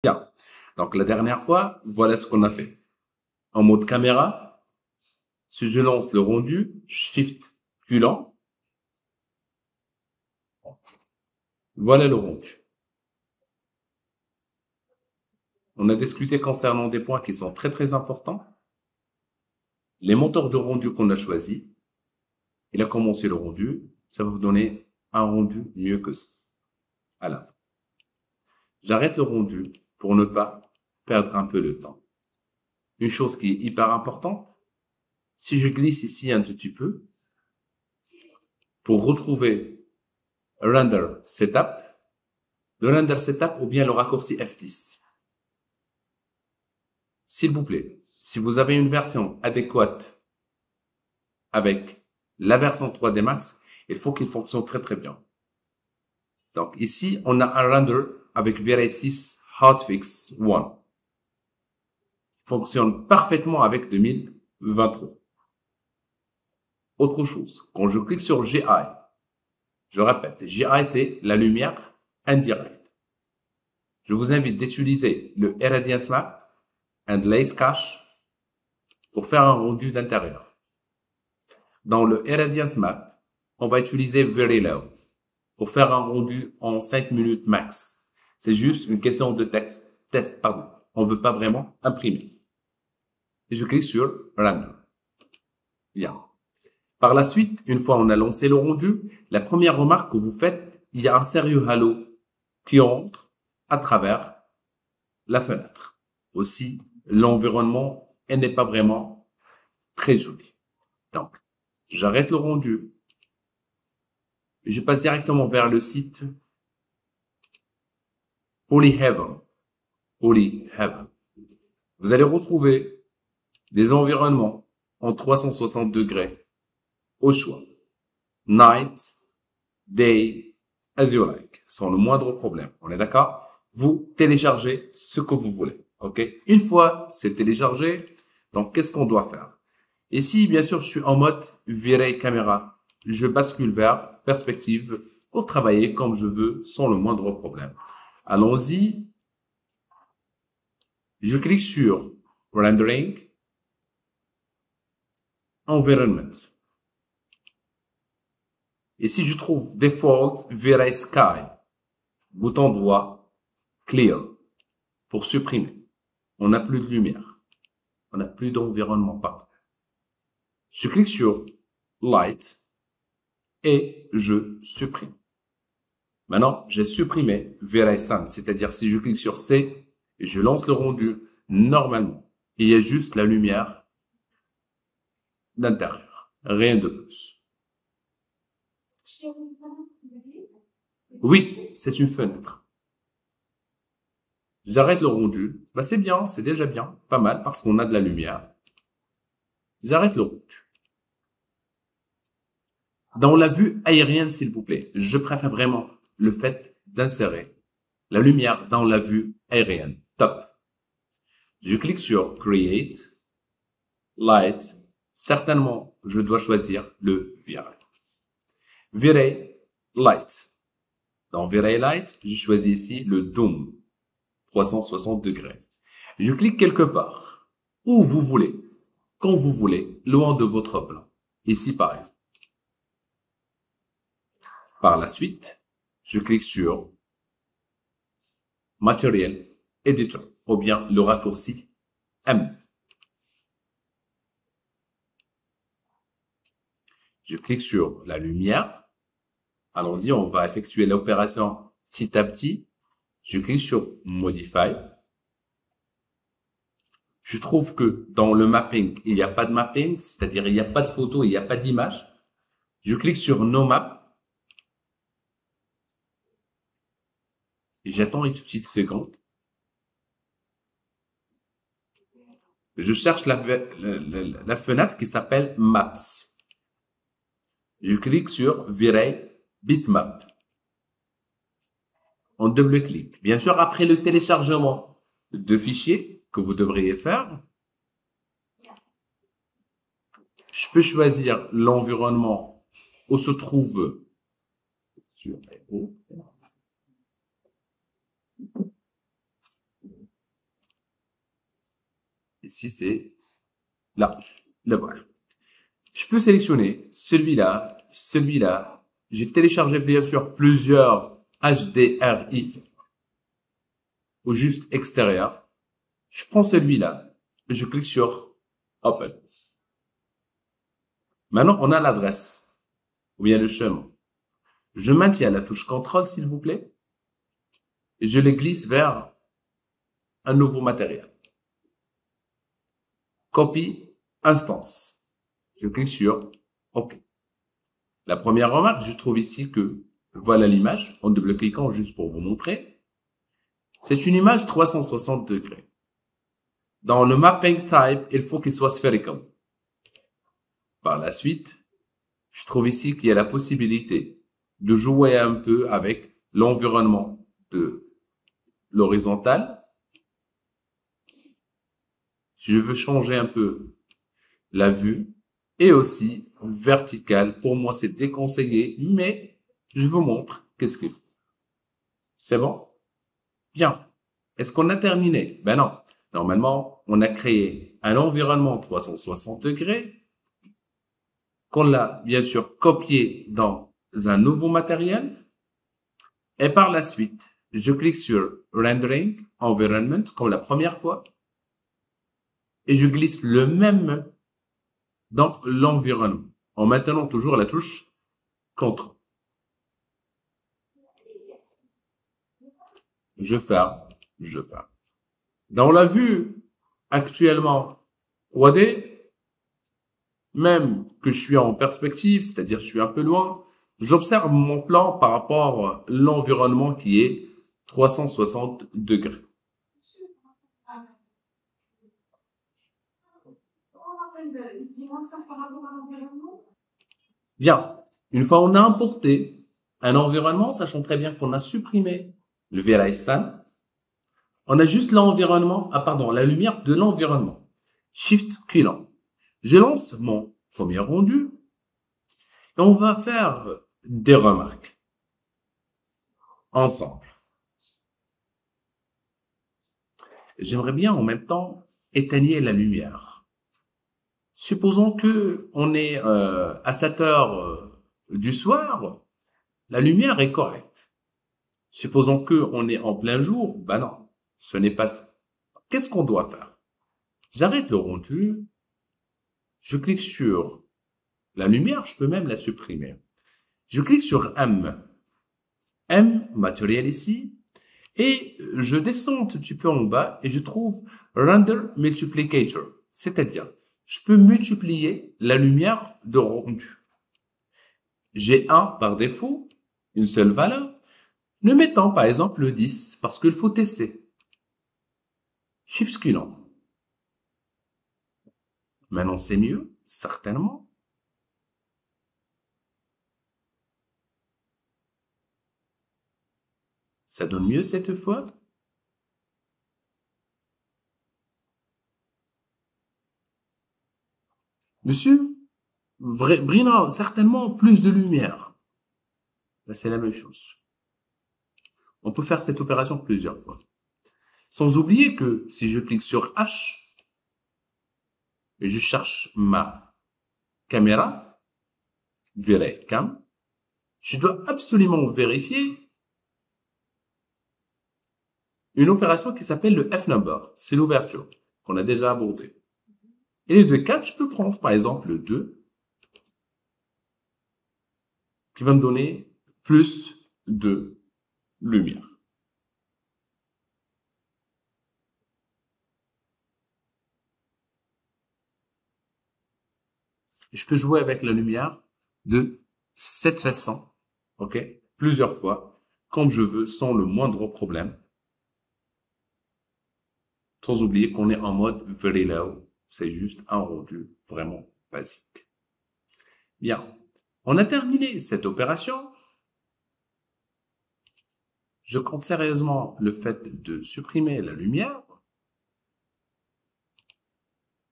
Bien. Donc, la dernière fois, voilà ce qu'on a fait. En mode caméra, si je lance le rendu, Shift plus lent, voilà le rendu. On a discuté concernant des points qui sont très très importants. Les moteurs de rendu qu'on a choisis. Il a commencé le rendu. Ça va vous donner un rendu mieux que ça. À la fin. J'arrête le rendu pour ne pas perdre un peu le temps. Une chose qui est hyper importante, si je glisse ici un tout petit peu, pour retrouver Render Setup, le Render Setup ou bien le raccourci F10. S'il vous plaît, si vous avez une version adéquate avec la version 3D Max, il faut qu'il fonctionne très très bien. Donc ici, on a un render avec V-Ray 6 Hotfix 1. Il fonctionne parfaitement avec 2023. Autre chose, quand je clique sur GI, je répète, GI c'est la lumière indirecte. Je vous invite d'utiliser le Irradiance Map and Light Cache pour faire un rendu d'intérieur. Dans le Irradiance Map, on va utiliser Very Low pour faire un rendu en 5 minutes max. C'est juste une question de test, pardon. On ne veut pas vraiment imprimer. Et je clique sur Render. Bien. Par la suite, une fois on a lancé le rendu, la première remarque que vous faites, il y a un sérieux halo qui entre à travers la fenêtre. Aussi, l'environnement n'est pas vraiment très joli. Donc, j'arrête le rendu. Je passe directement vers le site Polyhaven. Polyhaven. Vous allez retrouver des environnements en 360 degrés au choix. Night, day, as you like, sans le moindre problème. On est d'accord? Vous téléchargez ce que vous voulez. OK? Une fois c'est téléchargé, donc qu'est-ce qu'on doit faire? Ici, bien sûr, je suis en mode V-Ray caméra. Je bascule vers perspective pour travailler comme je veux sans le moindre problème. Allons-y. Je clique sur Rendering, Environment. Ici, je trouve Default V-Ray Sky. Bouton droit, Clear, pour supprimer. On n'a plus de lumière. On n'a plus d'environnement, pardon. Je clique sur Light et je supprime. Maintenant, j'ai supprimé V-Ray Sun, c'est-à-dire si je clique sur C et je lance le rendu, normalement, il y a juste la lumière d'intérieur. Rien de plus. Oui, c'est une fenêtre. J'arrête le rendu. Bah, c'est bien, c'est déjà bien. Pas mal parce qu'on a de la lumière. J'arrête le rendu. Dans la vue aérienne, s'il vous plaît, je préfère vraiment le fait d'insérer la lumière dans la vue aérienne. Top. Je clique sur Create, Light. Certainement, je dois choisir le V-Ray. V-Ray Light. Dans V-Ray Light, je choisis ici le Doom, 360 degrés. Je clique quelque part, où vous voulez, quand vous voulez, loin de votre plan. Ici, par exemple. Par la suite, je clique sur Material Editor, ou bien le raccourci M. Je clique sur la lumière. Allons-y, on va effectuer l'opération petit à petit. Je clique sur Modify. Je trouve que dans le mapping, il n'y a pas de mapping, c'est-à-dire il n'y a pas de photo, il n'y a pas d'image. Je clique sur No Map. Et j'attends une petite seconde. Je cherche la fenêtre qui s'appelle Maps. Je clique sur V-Ray Bitmap. On double-clique. Bien sûr, après le téléchargement de fichiers que vous devriez faire, je peux choisir l'environnement où se trouve Ici, c'est là, le voile. Je peux sélectionner celui-là, celui-là. J'ai téléchargé bien sûr plusieurs HDRI ou juste extérieur. Je prends celui-là et je clique sur Open. Maintenant, on a l'adresse ou bien le chemin. Je maintiens la touche CTRL, s'il vous plaît, et je les glisse vers un nouveau matériel. Copie instance. Je clique sur OK. La première remarque, je trouve ici que voilà l'image en double-cliquant juste pour vous montrer. C'est une image 360 degrés. Dans le mapping type, il faut qu'il soit spherical. Par la suite, je trouve ici qu'il y a la possibilité de jouer un peu avec l'environnement de l'horizontale. Si je veux changer un peu la vue et aussi verticale, pour moi c'est déconseillé, mais je vous montre qu'est-ce qu'il faut. C'est bon? Bien. Est-ce qu'on a terminé? Ben non. Normalement, on a créé un environnement 360 degrés qu'on l'a bien sûr copié dans un nouveau matériel. Et par la suite, je clique sur Rendering Environment comme la première fois. Et je glisse le même dans l'environnement en maintenant toujours la touche CTRL. Je ferme, je ferme. Dans la vue actuellement 3D, même que je suis en perspective, c'est-à-dire je suis un peu loin, j'observe mon plan par rapport à l'environnement qui est 360 degrés. Bien, une fois on a importé un environnement, sachant très bien qu'on a supprimé le VLSAN, on a juste l'environnement, pardon, la lumière de l'environnement. Shift client. Je lance mon premier rendu et on va faire des remarques ensemble. J'aimerais bien en même temps éteigner la lumière. Supposons que on est à 7 heures du soir, la lumière est correcte. Supposons que on est en plein jour, ben non, ce n'est pas ça. Qu'est-ce qu'on doit faire? J'arrête le rendu, je clique sur la lumière, je peux même la supprimer. Je clique sur M, matériel ici, et je descends un petit peu en bas et je trouve Render Multiplicator, c'est-à-dire je peux multiplier la lumière de rendu. J'ai 1 par défaut, une seule valeur, ne mettant par exemple le 10 parce qu'il faut tester. Shift scalant. Maintenant c'est mieux, certainement. Ça donne mieux cette fois. Monsieur, Brina, certainement plus de lumière. Là, c'est la même chose. On peut faire cette opération plusieurs fois. Sans oublier que si je clique sur H et je cherche ma caméra, cam, je dois absolument vérifier une opération qui s'appelle le F-number. C'est l'ouverture qu'on a déjà abordée. Et les deux cas, je peux prendre par exemple le 2 qui va me donner plus de lumière. Je peux jouer avec la lumière de cette façon, ok, plusieurs fois, comme je veux, sans le moindre problème. Sans oublier qu'on est en mode very low, c'est juste un rendu vraiment basique. Bien, on a terminé cette opération. Je compte sérieusement le fait de supprimer la lumière.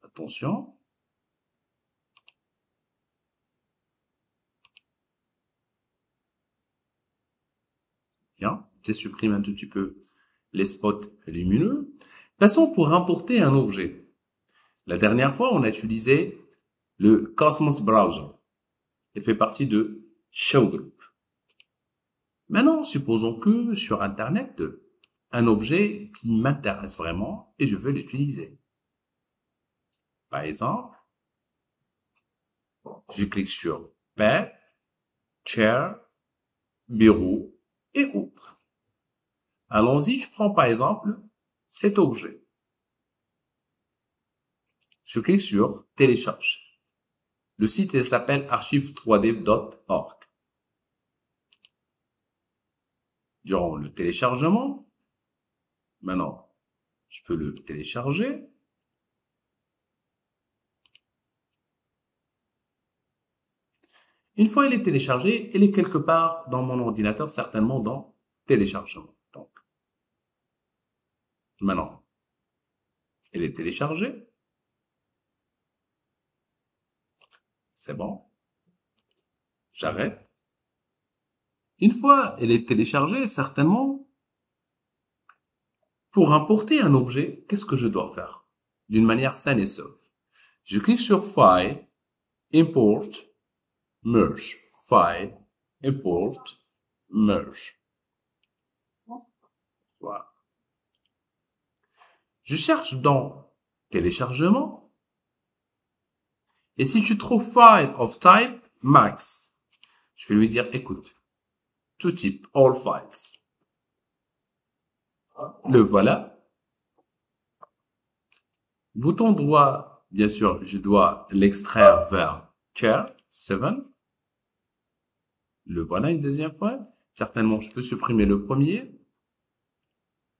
Attention. Bien, je supprime un tout petit peu les spots lumineux. Passons pour importer un objet. La dernière fois, on a utilisé le Cosmos Browser. Il fait partie de Show Group. Maintenant, supposons que sur Internet, un objet qui m'intéresse vraiment et je veux l'utiliser. Par exemple, je clique sur Bed, Chair, Bureau et autres. Allons-y, je prends par exemple cet objet. Je clique sur Télécharger. Le site s'appelle archive3d.org. Durant le téléchargement, maintenant, je peux le télécharger. Une fois il est téléchargé, il est quelque part dans mon ordinateur, certainement dans téléchargement. Donc, maintenant, il est téléchargé. C'est bon. J'arrête. Une fois il est téléchargé, certainement, pour importer un objet, qu'est-ce que je dois faire? D'une manière saine et sauve. Je clique sur File, Import, Merge. File, Import, Merge. Voilà. Je cherche dans Téléchargement. Et si tu trouves File of Type Max, je vais lui dire, écoute, tout type, all files. Le voilà. Bouton droit, bien sûr, je dois l'extraire vers Chair 7. Le voilà une deuxième fois. Certainement, je peux supprimer le premier.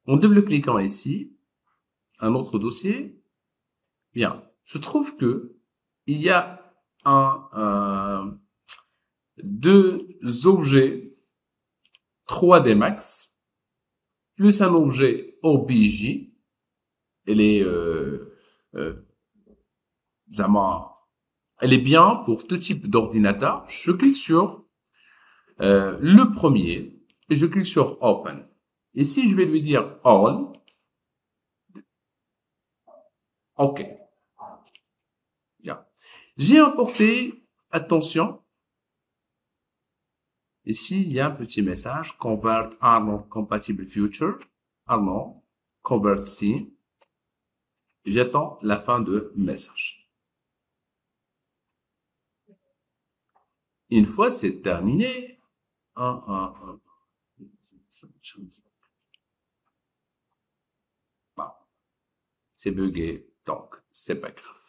En double-cliquant ici, un autre dossier. Bien, je trouve que il y a deux objets 3D Max plus un objet OBJ. Elle est elle est bien pour tout type d'ordinateur. Je clique sur le premier et je clique sur Open. Ici, je vais lui dire All. OK. Bien. J'ai importé, attention, ici, il y a un petit message, Convert Arnold Compatible Future, Arnold, Convert C. J'attends la fin de message. Une fois c'est terminé, c'est bugué, donc c'est pas grave.